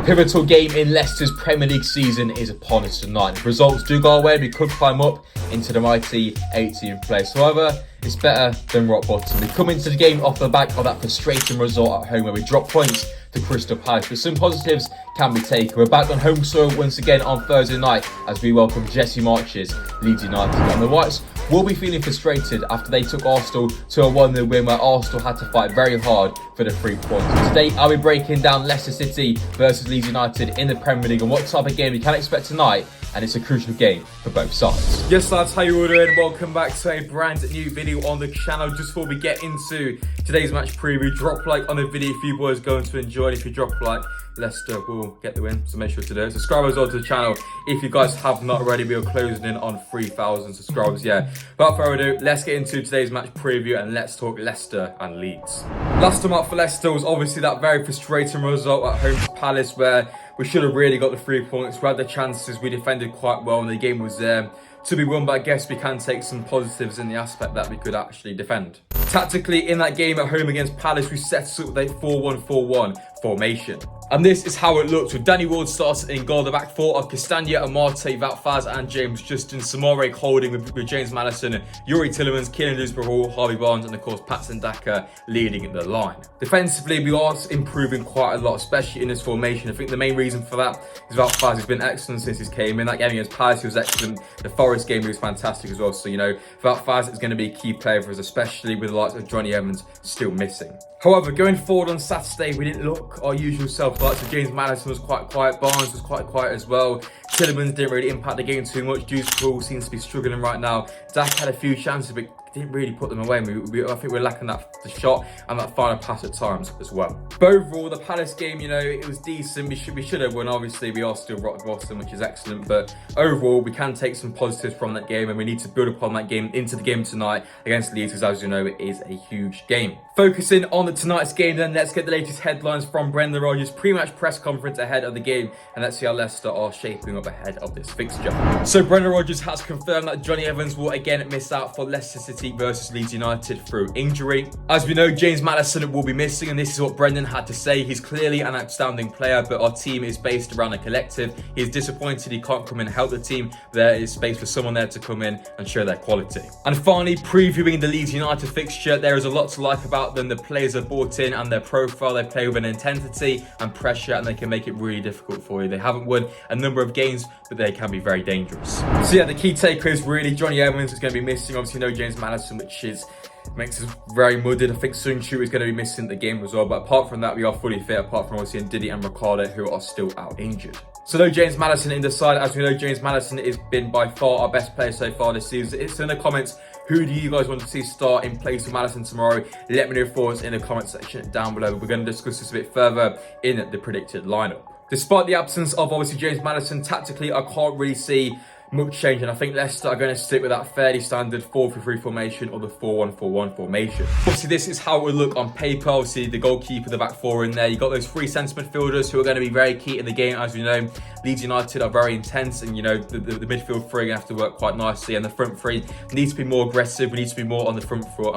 A pivotal game in Leicester's Premier League season is upon us tonight. If results do go away, we could climb up into the mighty 18th place. However, it's better than rock bottom. We come into the game off the back of that frustrating result at home where we drop points to Crystal Palace, but some positives can be taken. We're back on home soil once again on Thursday night as we welcome Jesse March's Leeds United. And the Whites will be feeling frustrated after they took Arsenal to a 1-0 win where Arsenal had to fight very hard for the 3 points. Today I'll be breaking down Leicester City versus Leeds United in the Premier League and what type of game we can expect tonight, and it's a crucial game for both sides. Yes lads, how you all doing? Welcome back to a brand new video on the channel. Just before we get into today's match preview, drop a like on the video if you boys are going to enjoy it. If you drop a like, Leicester will get the win, so make sure to do it. Subscribe as well to the channel if you guys have not already. We are closing in on 3,000 subscribers. Without further ado, let's get into today's match preview and let's talk Leicester and Leeds. Last time out for Leicester was obviously that very frustrating result at home to Palace where we should have really got the 3 points. We had the chances, we defended quite well and the game was there to be won, but I guess we can take some positives in the aspect that we could actually defend. Tactically, in that game at home against Palace, we set us up with a 4-1-4-1 formation. And this is how it looked with Danny Ward starting in goal, the back four of Castagna, Amarte, Faz and James Justin, Samore holding with James Maddison, Yuri Tillemans, Kieran Dewsbury-Hall, Harvey Barnes and of course Patson Daka leading the line. Defensively, we are improving quite a lot, especially in this formation. I think the main reason for that is Faz has been excellent since he came in. That game against Palace, he was excellent. The Forest game, he was fantastic as well. So, you know, Faz is going to be a key player for us, especially with the likes of Johnny Evans still missing. However, going forward on Saturday, we didn't look our usual self. The likes of James Maddison was quite quiet, Barnes was quite quiet as well. Tillemans didn't really impact the game too much. Dewsbury seems to be struggling right now. Dak had a few chances, but didn't really put them away. I think we're lacking the shot and that final pass at times as well. But overall, the Palace game, you know, it was decent. We should have won. Obviously, we are still rock bottom, which is excellent. But overall, we can take some positives from that game, and we need to build upon that game into the game tonight against Leeds, because as you know, it is a huge game. Focusing on tonight's game, then let's get the latest headlines from Brendan Rodgers' pre-match press conference ahead of the game, and let's see how Leicester are shaping up ahead of this fixture. So Brendan Rodgers has confirmed that Johnny Evans will again miss out for Leicester City versus Leeds United through injury. As we know, James Maddison will be missing, and this is what Brendan had to say. He's clearly an outstanding player, but our team is based around a collective. He's disappointed he can't come in and help the team. There is space for someone there to come in and show their quality. And finally, previewing the Leeds United fixture, there is a lot to like about them. The players are bought in and their profile. They play with an intensity and pressure, and they can make it really difficult for you. They haven't won a number of games, but they can be very dangerous. So yeah, the key takeaway is really Johnny Evans is going to be missing. Obviously, no James Maddison, which makes us very muddled. I think Sun Chu is going to be missing the game as well. But apart from that, we are fully fit, apart from obviously Ndidi and Ricardo, who are still out injured. So no James Maddison in the side. As we know, James Maddison has been by far our best player so far this season. It's in the comments, who do you guys want to see start in place of Maddison tomorrow? Let me know your thoughts in the comment section down below. We're going to discuss this a bit further in the predicted lineup. Despite the absence of obviously James Maddison, tactically I can't really see much change, and I think Leicester are going to stick with that fairly standard 4-3-3 formation or the 4-1-4-1 formation. Obviously, this is how it would look on paper. Obviously, the goalkeeper, the back four in there. You've got those 3 centre midfielders who are going to be very key in the game. As you know, Leeds United are very intense, and you know, the midfield three are going to have to work quite nicely, and the front three needs to be more aggressive. We need to be more on the front foot.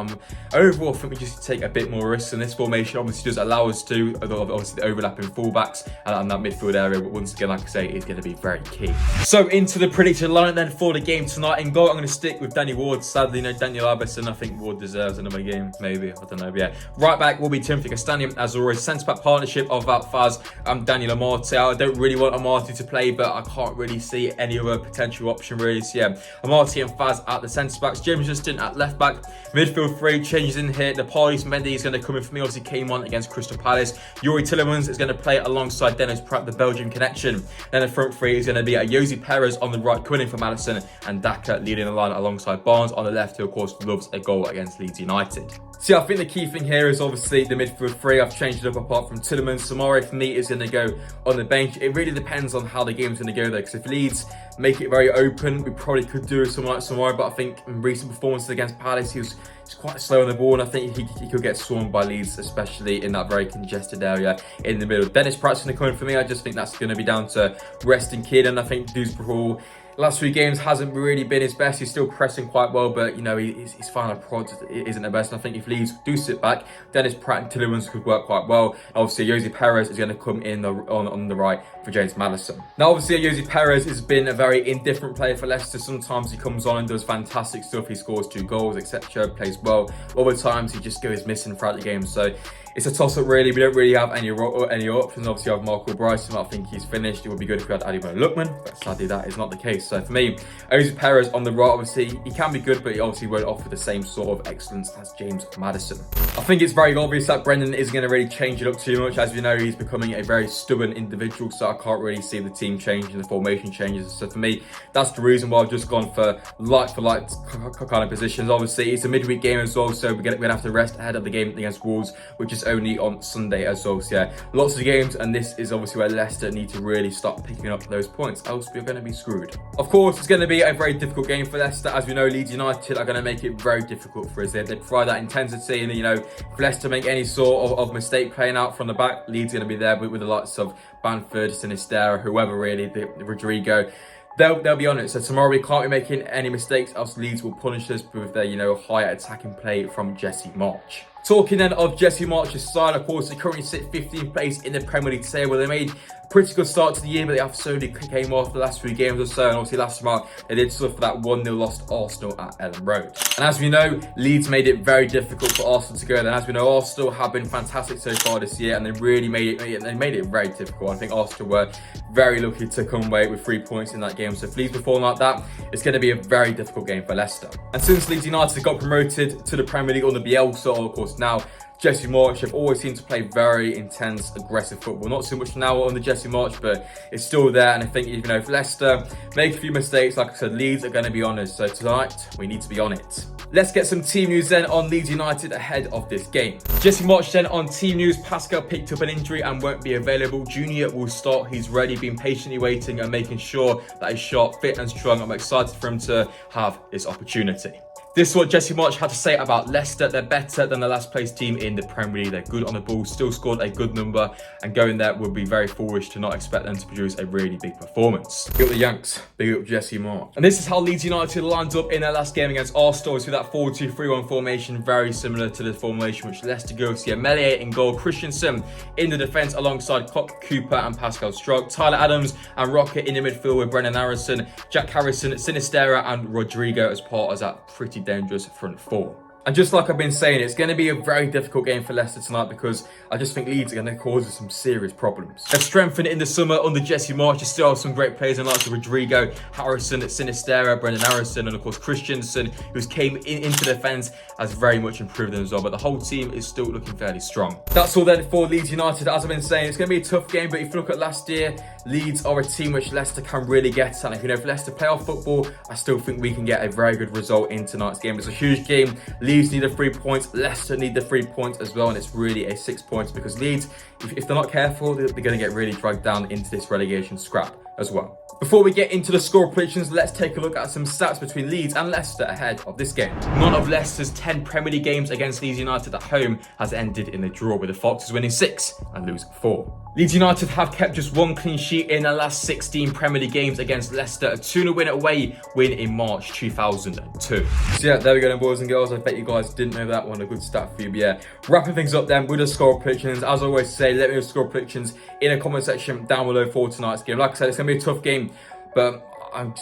Overall, I think we just take a bit more risks, and this formation obviously does allow us to, obviously the overlapping fullbacks and that midfield area, but once again, like I say, is going to be very key. So into the predicted line then for the game tonight. In goal, I'm going to stick with Danny Ward. Sadly, no Daniel Arbison. I think Ward deserves another game, maybe. I don't know. But yeah, right back will be Timothy Castagna, as always. Centre-back partnership of Faz and Daniel Amarte. I don't really want Amarte to play, but I can't really see any other potential option, really. So yeah, Amarte and Faz at the centre-backs. James Justin at left-back. Midfield three, changes in here. The Paris Mendy is going to come in for me. Obviously came on against Crystal Palace. Yuri Tillemans is going to play alongside Dennis Pratt, the Belgian connection. Then the front three is going to be Jose Perez on the right, coming in for Maddison, and Daka leading the line alongside Barnes on the left, who of course loves a goal against Leeds United. So yeah, I think the key thing here is obviously the midfield three. I've changed it up apart from Tillemans. Samore for me is going to go on the bench. It really depends on how the game's going to go there, because if Leeds make it very open, we probably could do someone like Samore, but I think in recent performances against Palace, he's quite slow on the ball, and I think he could get swarmed by Leeds, especially in that very congested area in the middle. Dennis Pratt's going to come in for me. I just think that's going to be down to resting Kid, and I think Dewsbury-Hall Last 3 games hasn't really been his best. He's still pressing quite well, but you know, his final prod isn't the best. And I think if Leeds do sit back, Dennis Pratt and Tielemans could work quite well. Obviously, Jose Perez is going to come in on the right for James Maddison. Now, obviously, Jose Perez has been a very indifferent player for Leicester. Sometimes he comes on and does fantastic stuff. He scores 2 goals, etc. Plays well. Other times he just goes missing throughout the game. So it's a toss-up, really. We don't really have any options. Obviously, I have Marco Bryson. I think he's finished. It would be good if we had Ademola Lookman, but sadly, that is not the case. So for me, Jose Perez on the right, obviously, he can be good, but he obviously won't offer the same sort of excellence as James Maddison. I think it's very obvious that Brendan isn't going to really change it up too much. As we know, he's becoming a very stubborn individual, so I can't really see the team changing, the formation changes. So for me, that's the reason why I've just gone for like kind of positions. Obviously, it's a midweek game as well, so we're going to have to rest ahead of the game against Wolves, which is only on Sunday as well. So yeah, lots of games, and this is obviously where Leicester need to really start picking up those points, else we're going to be screwed. Of course, it's going to be a very difficult game for Leicester. As we know, Leeds United are going to make it very difficult for us. They provide that intensity, and you know, if Leicester make any sort of mistake playing out from the back, Leeds are going to be there with the likes of Bamford, Sinisterra, whoever really, Rodrigo. They'll be on it. So tomorrow we can't be making any mistakes, else Leeds will punish us with their, you know, higher attacking play from Jesse Marsch. Talking then of Jesse Marsch's side, of course, they currently sit 15th place in the Premier League table. They made a pretty good start to the year, but they absolutely came off the last 3 games or so. And obviously last month, they did suffer that 1-0 loss to Arsenal at Ellen Road. And as we know, Leeds made it very difficult for Arsenal to go there. And as we know, Arsenal have been fantastic so far this year, and they really made it very difficult. I think Arsenal were very lucky to come away with 3 points in that game. So if Leeds perform like that, it's going to be a very difficult game for Leicester. And since Leeds United got promoted to the Premier League under Bielsa, of course, now Jesse Marsch have always seemed to play very intense, aggressive football. Not so much now under Jesse Marsch, but it's still there. And I think, you know, if Leicester make a few mistakes, like I said, Leeds are going to be on us. So tonight, we need to be on it. Let's get some team news then on Leeds United ahead of this game. Jesse Marsch then on team news. Pascal picked up an injury and won't be available. Junior will start. He's ready, been patiently waiting and making sure that he's sharp, fit and strong. I'm excited for him to have this opportunity. This is what Jesse Marsch had to say about Leicester. They're better than the last place team in the Premier League. They're good on the ball, still scored a good number, and going there would be very foolish to not expect them to produce a really big performance. Big up the Yanks, big up Jesse Marsch. And this is how Leeds United lined up in their last game against Arsenal. It's with that 4-2-3-1 formation, very similar to the formation which Leicester go. So yeah, Meslier in goal, Christensen in the defence alongside Klopp, Cooper and Pascal Struck, Tyler Adams and Rocket in the midfield with Brendan Harrison, Jack Harrison, Sinisterra and Rodrigo as part of that pretty dangerous front 4. And just like I've been saying, it's going to be a very difficult game for Leicester tonight because I just think Leeds are going to cause us some serious problems. They've strengthened in the summer under Jesse Marsch. They still have some great players in like Rodrigo, Harrison, Sinisterra, Brendan Harrison, and of course Christensen, who's came into defence, has very much improved them as well. But the whole team is still looking fairly strong. That's all then for Leeds United. As I've been saying, it's going to be a tough game, but if you look at last year, Leeds are a team which Leicester can really get. And if you know, if Leicester play off football, I still think we can get a very good result in tonight's game. It's a huge game. Leeds need the 3 points. Leicester need the 3 points as well. And it's really a 6 points because Leeds, if they're not careful, they're going to get really dragged down into this relegation scrap as well. Before we get into the score predictions, let's take a look at some stats between Leeds and Leicester ahead of this game. None of Leicester's 10 Premier League games against Leeds United at home has ended in a draw, with the Foxes winning 6 and losing 4. Leeds United have kept just 1 clean sheet in their last 16 Premier League games against Leicester, a 2-0 win away win in March 2002. So yeah, there we go then, boys and girls. I bet you guys didn't know that one. A good stat for you. But yeah, wrapping things up then with the score predictions. As I always say, let me know score predictions in a comment section down below for tonight's game. Like I said, it's going to be a tough game, but I'm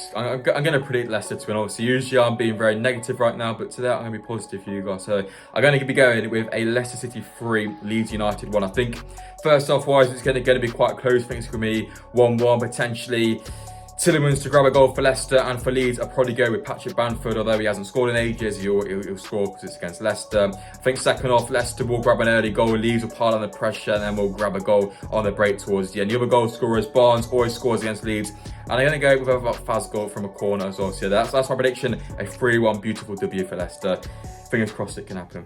going to predict Leicester to win. Obviously, usually I'm being very negative right now, but today I'm going to be positive for you guys. So I'm going to be going with a Leicester City 3, Leeds United 1. I think first off wise, it's going to be quite close. I think it's going to be 1-1, potentially Tielemans to grab a goal for Leicester, and for Leeds, I'll probably go with Patrick Bamford, although he hasn't scored in ages, he'll score because it's against Leicester. I think second off, Leicester will grab an early goal, Leeds will pile on the pressure, and then we'll grab a goal on the break towards the end. The other goal scorers, Barnes always scores against Leeds, and I'm going to go with a fast goal from a corner as well. So yeah, that's my prediction, a 3-1 beautiful W for Leicester. Fingers crossed it can happen.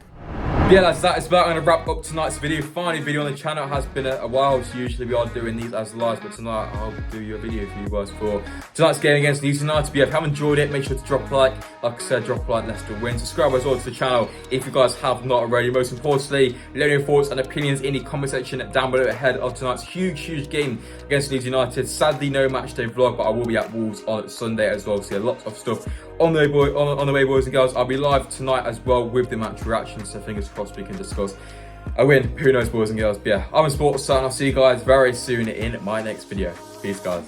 Yeah, lads, that is about going to wrap up tonight's video. Finally, video on the channel. It has been a while, so usually we are doing these as lives, but tonight I'll do your video for you guys for tonight's game against Leeds United. But yeah, if you haven't enjoyed it, make sure to drop a like. Like I said, drop a like, Leicester win. Subscribe as well to the channel if you guys have not already. Most importantly, let your thoughts and opinions in the comment section down below ahead of tonight's huge game against Leeds United. Sadly, no match day vlog, but I will be at Wolves on Sunday as well. So yeah, lots of stuff on the way, boys and girls. I'll be live tonight as well with the match reaction, so fingers crossed we can discuss a win. Who knows, boys and girls. But yeah, I'm Sportsa, and I'll see you guys very soon in my next video. Peace, guys.